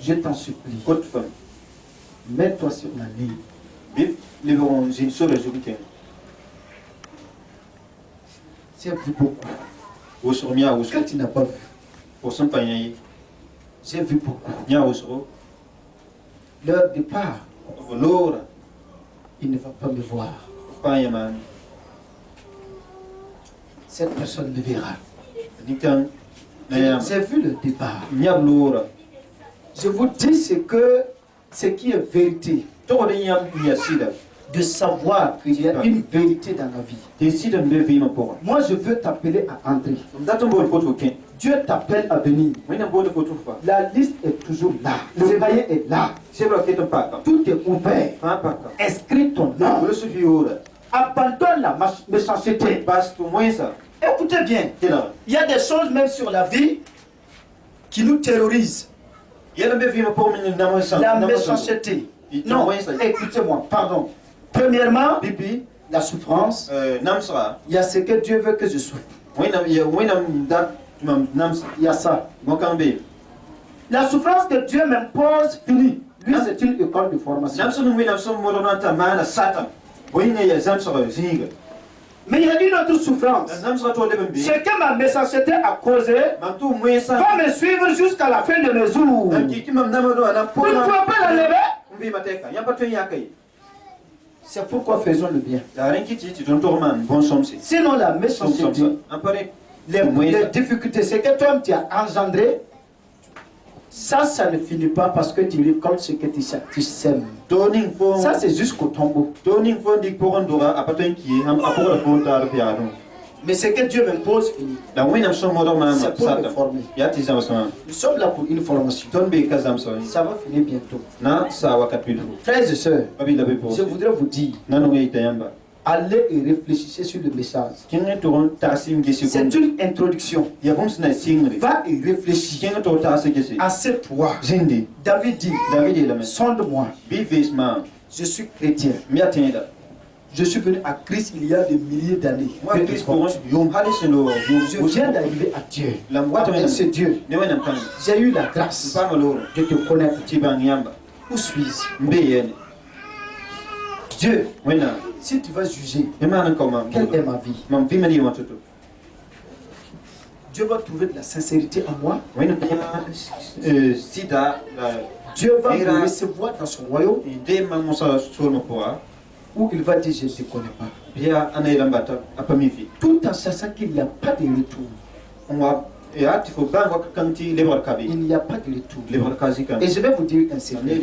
Je t'en supplie. Mets-toi sur la ligne. J'ai vu beaucoup. Que tu n'as pas vu. J'ai vu beaucoup. Leur départ, il ne va pas me voir. Cette personne me verra. J'ai vu le départ. Je vous dis ce qui est vérité. De savoir qu'il y a une vérité dans la vie. Moi, je veux t'appeler à entrer. Dieu t'appelle à venir. La liste est toujours là. Le cahier est là. Tout est ouvert. Inscris ton nom. Abandonne la méchanceté. Écoutez bien. Il y a des choses même sur la vie qui nous terrorisent. La méchanceté. Non, écoutez-moi, pardon. Premièrement, la souffrance. Il y a ce que Dieu veut que je souffre. Il y a ça. La souffrance que Dieu m'impose, fini. Lui, c'est une école de formation. Mais il y a une autre souffrance. Ce que ma méchanceté a causé va me suivre jusqu'à la fin de mes jours. Vous ne pouvez pas l'enlever. C'est pourquoi faisons le bien. Sinon la méchanceté, les difficultés, c'est que toi tu as engendré, ça ne finit pas parce que tu récoltes ce que tu sèmes. Ça c'est jusqu'au tombeau. Mais ce que Dieu m'impose finit. C'est pour me former. Nous sommes là pour une formation. Ça va finir bientôt. Frères et sœurs, je voudrais vous dire, allez et réfléchissez sur le message. C'est une introduction. Va et réfléchis. Assieds-toi. David dit, sonde-moi. Je suis chrétien. Je suis venu à Christ il y a des milliers d'années. Je viens d'arriver à Dieu. Et c'est Dieu. J'ai eu la grâce de te connaître. Où suis-je? Dieu, si tu vas juger, quelle est ma vie? Dieu va trouver de la sincérité en moi. Dieu va me recevoir dans son royaume. Où il va dire je ne te connais pas. Tout en sachant qu'il n'y a pas de retour. Il n'y a pas de retour. Et je vais vous dire un secret.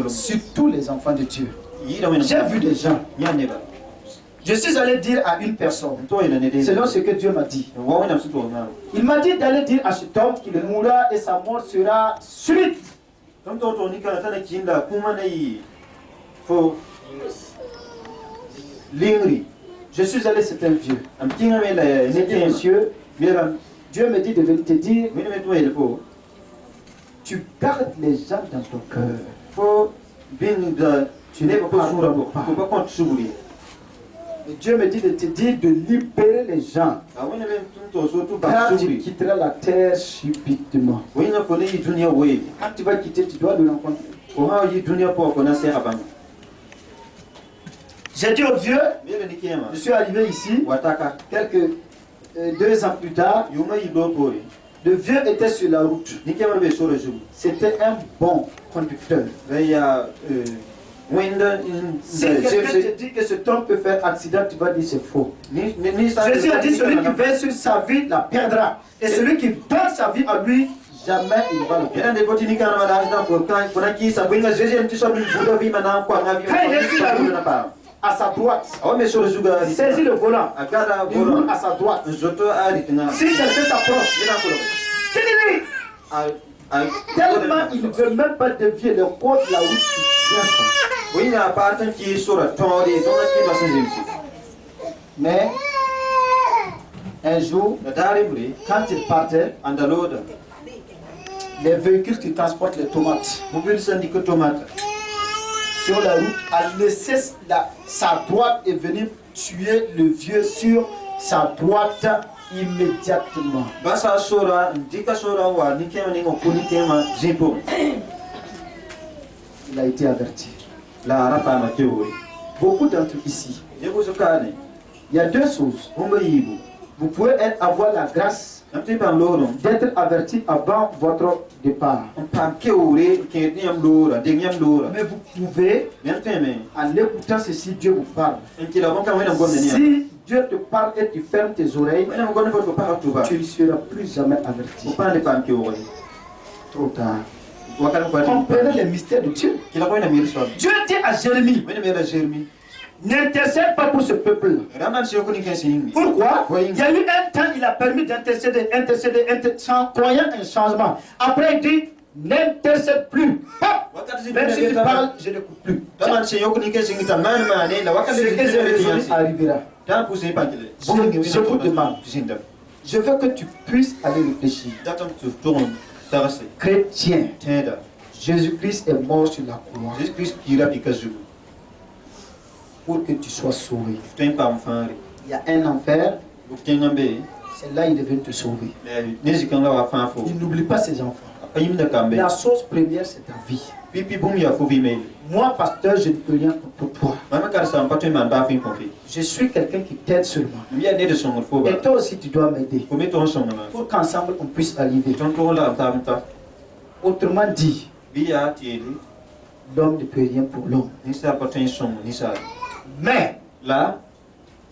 Sur tous les enfants de Dieu. J'ai vu des gens. Je suis allé dire à une personne, selon ce que Dieu m'a dit. Il m'a dit d'aller dire à cet homme qu'il mourra et sa mort sera subite. Je suis allé, c'est un vieux. C'était monsieur. Dieu me dit de venir te dire, tu gardes les gens dans ton cœur. Tu n'es pas sûr. Et Dieu me dit de te dire de libérer les gens. Car tu quitteras la terre subitement. Quand tu vas quitter, tu dois le rencontrer. J'ai dit au vieux, je suis arrivé ici, quelques 2 ans plus tard, le vieux était sur la route. C'était un bon conducteur. Si quelqu'un te dit que cet homme peut faire accident, tu vas dire c'est faux. Jésus a dit celui qui veille sur sa vie la perdra. Et celui qui donne sa vie à lui, jamais il ne va le perdre. Quand il est sur la route, à sa droite, saisis le volant, il roule à sa droite. Si quelqu'un s'approche, tellement il ne veut même pas dévier le code de la route qui tient ça. Mais un jour, quand il partait, les véhicules qui transportent les tomates, sur la route a laissé sa droite et venu tuer le vieux sur sa droite immédiatement. Basa sora dika sora wa nikema ningo kunikema zipo. Il a été averti. La rapa ma teori. Beaucoup d'entre ici, Yebo sokane. il y a deux choses. Umba yibu. Vous pouvez avoir la grâce Namte pam loro. d'être averti avant votre départ. Pam keori ke niam lora, de niam lora. Mais vous pouvez, Namte me. en écoutant ceci, Dieu vous parle. Enkila bonka wena bonne niam. Si Dieu te parle et tu fermes tes oreilles, Wena bonne faut pas tuba. tu ne seras plus jamais averti. Faut pas ne pam keori. Trop tard. Wakala kwa. Comprenez les mystères de Dieu. Kila wena mirso. Dieu dit à Jérémie, Wena mera Jérémie. n'intercède pas pour ce peuple. Raman se yokoni kensi. Pourquoi? Oui. Il y a eu un temps, il a permis d'intercéder, sans croyant un changement. Après, il dit, n'intercède plus. Hop! Même si tu parles, je n'écoute plus. Raman se yokoni kensi ngita man mane la wakala. Ce que j'ai résolu arrivera. Tant pour ces pankele. Je vous demande, je veux que tu puisses aller réfléchir. Datam tu tourne. Tarase. Chrétien, Tenda. Jésus-Christ est mort sur la croix Jésus-Christ qui rabi kazu. pour que tu sois sauvé. Tem pam fanri. Il y a un enfer, Tengambe. c'est là il est venu te sauver. Nezi kan la wa fanfo. Il n'oublie pas ses enfants. Ayim na kambe. La source première, c'est ta vie. Pipi bum ya fo vi mail. Moi, pasteur, je ne peux rien pour toi. Mama kar sam patu man ba fin konfi. Je suis quelqu'un qui t'aide seulement. Mi ya ne de son fo ba. Et toi aussi, tu dois m'aider Ko meto son na. pour qu'ensemble on puisse arriver. Ton to la tam ta. Autrement dit, Bi ya tieli. l'homme ne peut rien pour l'homme. Ni sa patin son ni sa. Mais La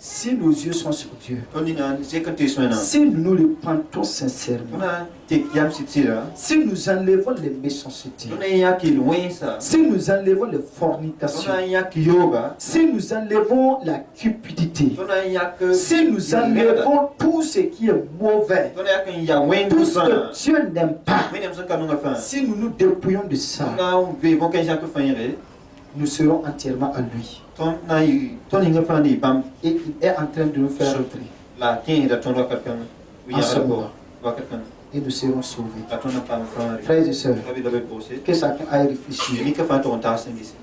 si nos yeux sont sur Dieu, toni na sekate sona. si nous le prêtons sincèrement, Tona te yam sitira. si nous enlevons les méchancetés, Tona ya ki loinsa. si nous enlevons les fornications, Tona ya ki yoga. si nous enlevons la cupidité, Tona ya que si nous enlevons tout ce qui est mauvais, Tona ya kan ya wen tout ce sana. que Dieu n'aime pas, Menem son kanunga fan. si nous nous dépouillons de ça, Na on ve bon kan jak fanire. nous serons entièrement à lui. Ton inga fandi bam Et il est en train de nous faire rentrer. la kin da ton rokat kan. Wi En ya ce ko moment. rokat kan. Et nous serons sauvés. Da ton pam fanire. Frères et sœurs, Babi da be posé. que chacun aille réfléchir. Ni ka fa ton ta singisi.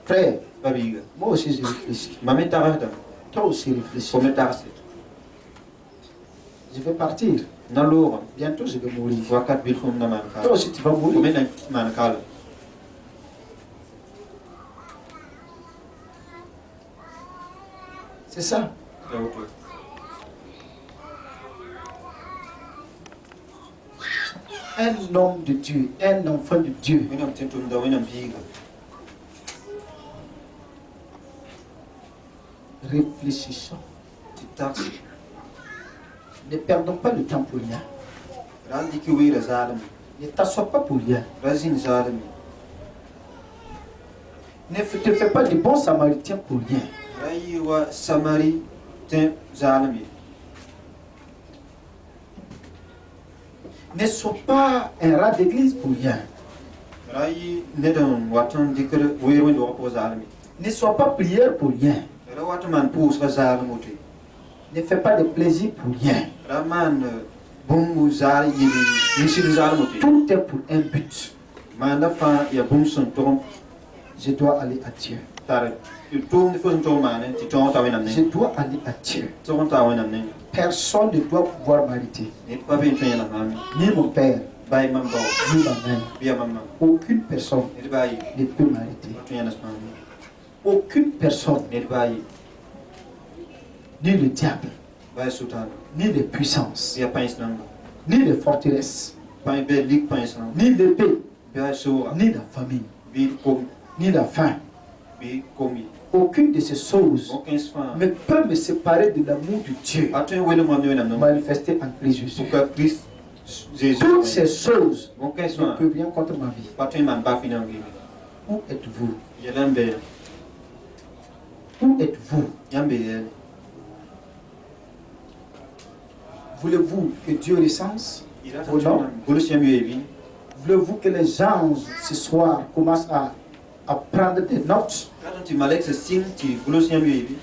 Frère, Babi ga. moi aussi je réfléchis. Mame ta da. Toi aussi réfléchis. Comme ta se. Je vais partir. Na loro. Bientôt je vais mourir. Wakat bil fum na man ka. Toi aussi tu vas mourir. Comme na man ka. C'est ça. Un homme de Dieu, un enfant de Dieu, Winam tentum da winam biga. réfléchissons. Ti tax. Ne perdons pas le temps pour rien. Ran diki wira zalim. Ne t'assois pas pour rien. Razin zalim. Ne te fais pas de bons samaritains pour rien. Rayi wa samari tem zalimi. Ne sois pas un rat d'église pour rien. Rayi nedon watan dikir wiru ndo ko zalimi. Ne sois pas prière pour rien. Ra watan man pus ka zalimuti. Ne fais pas de plaisir pour rien. Raman bumbu zal yili misil zalimuti. Tout est pour un but. Manda fa ya bumsun tom Je dois aller à Dieu. tare. Tum ni fun tom mane ti tom ta wenam Je ne. dois aller à Dieu. Tom ta wenam ne. Personne ne doit pouvoir m'arrêter. Ni pa vin tena mami. Ni mon père, Bay mam baw. ni ma mère. Biya mamma. Aucune personne Ni bayi. ne peut m'arrêter. Tena mami. Aucune personne, Ni bayi. ni le diable, Bay sultan. ni les puissances, Biya pais namba. ni les forteresses, Pai be lik pais namba. ni l'épée, Biya sura. ni la famine, Bi kom ni la faim. bi komi. Aucune de ces choses Aucun soin. ne peut me séparer de l'amour de Dieu Atun wele mo no nam. manifesté en Christ Jésus. Suka Christ Jésus. Toutes ces choses Aucun ne soin. peuvent rien contre ma vie. Patun man ba finan bi. Où êtes-vous? Yelambe. Où êtes-vous? Yambe yel. Voulez-vous que Dieu recense? Ira Oh non. Bulus yam yebi. Voulez-vous que les anges ce soir commencent à prendre des notes? Quand tu malek se sing ti bulus yam yebi.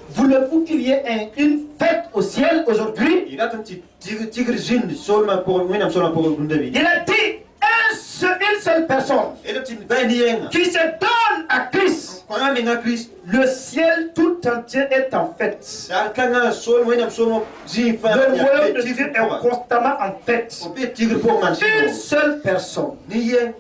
Voulez-vous qu'il y ait une fête au ciel aujourd'hui? Ira tan ti tigre jin solma pour wenam solma pour bundabi. Il a dit un une seule personne Et le petit ben rien. qui se donne à Christ, Quand on a Christ, le ciel tout entier est en fête. ça quand on a sol, moi on somo zi fa. Le royaume de Dieu est constamment en fête. On peut tigre pour man. Une seule personne Ni rien.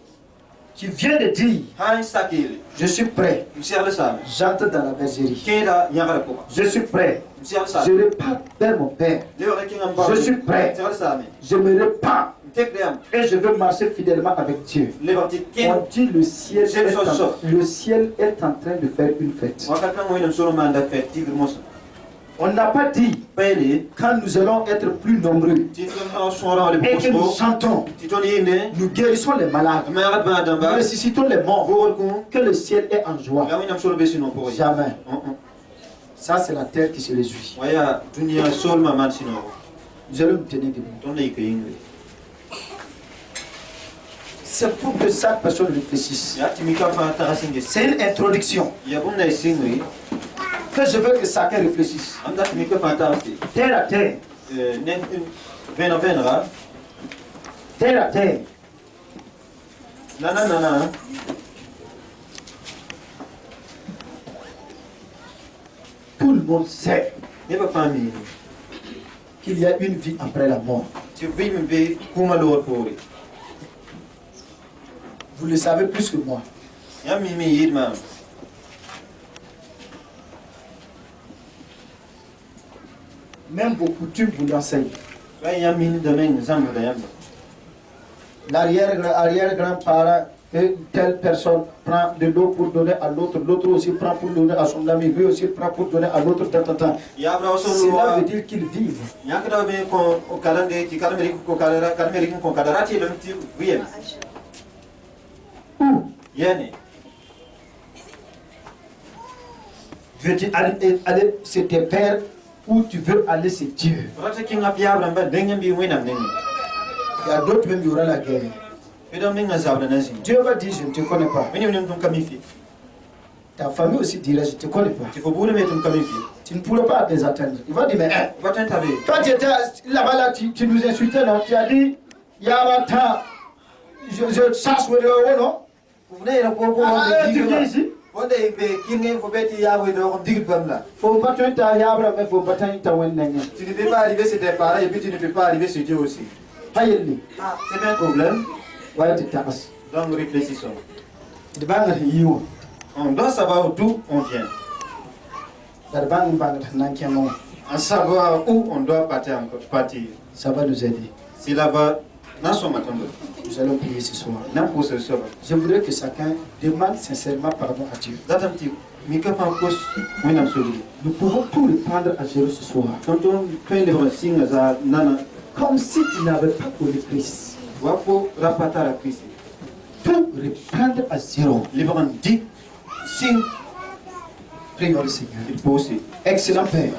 qui vient de dire, Han sakil. je suis prêt, Il sert le sam. j'entre dans la bergerie. Kela nyagara pour. Je suis prêt, Il sert le je sam. repars vers mon Père. Le rek ngam ba. Je suis prêt. Sert le sam. Je me repars Tek dem. et je veux marcher fidèlement avec Dieu. Le parti ken. On dit le ciel, C'est le sort. le ciel est en train de faire une fête. Waka kan mo solo manda fait tigre mos. On n'a pas dit Pele. quand nous allons être plus nombreux Tigre na sora le et que nous bosbo. chantons, Titoni yende. nous guérissons les malades, Marat ba nous damba. ressuscitons les morts, Vogol ko. que le ciel est en joie. La winam solo besino pour. Jamais. Ça, c'est la terre qui se réjouit. Waya dunia sol ma man sino. Nous allons nous tenir debout. Ton lay ko yingre. C'est pour que chaque personne réfléchisse. Ya timika fa tarasinge. C'est une introduction Ya bun na singri. que je veux que chacun réfléchisse. Am da timika fa tarasi. Terre à terre, Nen venra. terre à terre. Nana. Tout le monde sait Ne ba fami. qu'il y a une vie après la mort. Tu vis me be kuma lor pori. Vous le savez plus que moi. Ya mi yidma. Même vos coutumes vous l'enseignent. Waya ya mi domaine zambo da yamba. L'arrière-grand-parent, telle personne prend de l'eau pour donner à l'autre, l'autre aussi prend pour donner à son ami, lui aussi prend pour donner à l'autre, Ya bra so Cela lo. veut dire qu'ils vivent. Ya kada be ko o kalande ti kalmeri ko kalmeri ko kadarati le mti wiye. Où Yani. veux-tu aller, c'est tes pères, où tu veux aller, c'est Dieu. Rata kinga piabra ba dengem bi winam nengi. Il y a d'autres même, il y aura la guerre. Edam nenga zabra nazi. Dieu va dire, je ne te connais pas. Mini tum kamifi. Ta famille aussi dira, je ne te connais pas. Ti fo bure me tum kamifi. Tu ne pourras pas les atteindre. Il va dire, mais hein, Va tenta be. toi tu étais là-bas, là, tu nous insultais, non? Tu as dit, Yabata, je chasse le non? Vous venez là pour Tu viens ici? Wanda be kinge ko beti yawe do digit famla. Faut pas te ta yabra, mais faut pas te ta wenenge. Tu ne peux pas arriver chez tes parents et puis tu ne peux pas arriver chez Dieu aussi. Hayeli, C'est un problème. ouais, tu t'as. Donc réfléchissons. De banga hiyo, On doit savoir d'où on vient. de banga nankemo, En savoir où on doit partir. ça va nous aider. C'est là-bas, dans son matin. Nous allons prier ce soir. N'importe pour ce soir. Je voudrais que chacun demande sincèrement pardon à Dieu. D'attendre, Mika Pankos, Winam Soli. Nous pouvons tout reprendre à zéro ce soir. Quand on fait les signes à Nana, Comme si tu n'avais pas connu Christ. Wapo rapata la crise. Tout reprendre à zéro. Les parents disent, signes, Prions le Seigneur. il faut aussi. Excellent Père.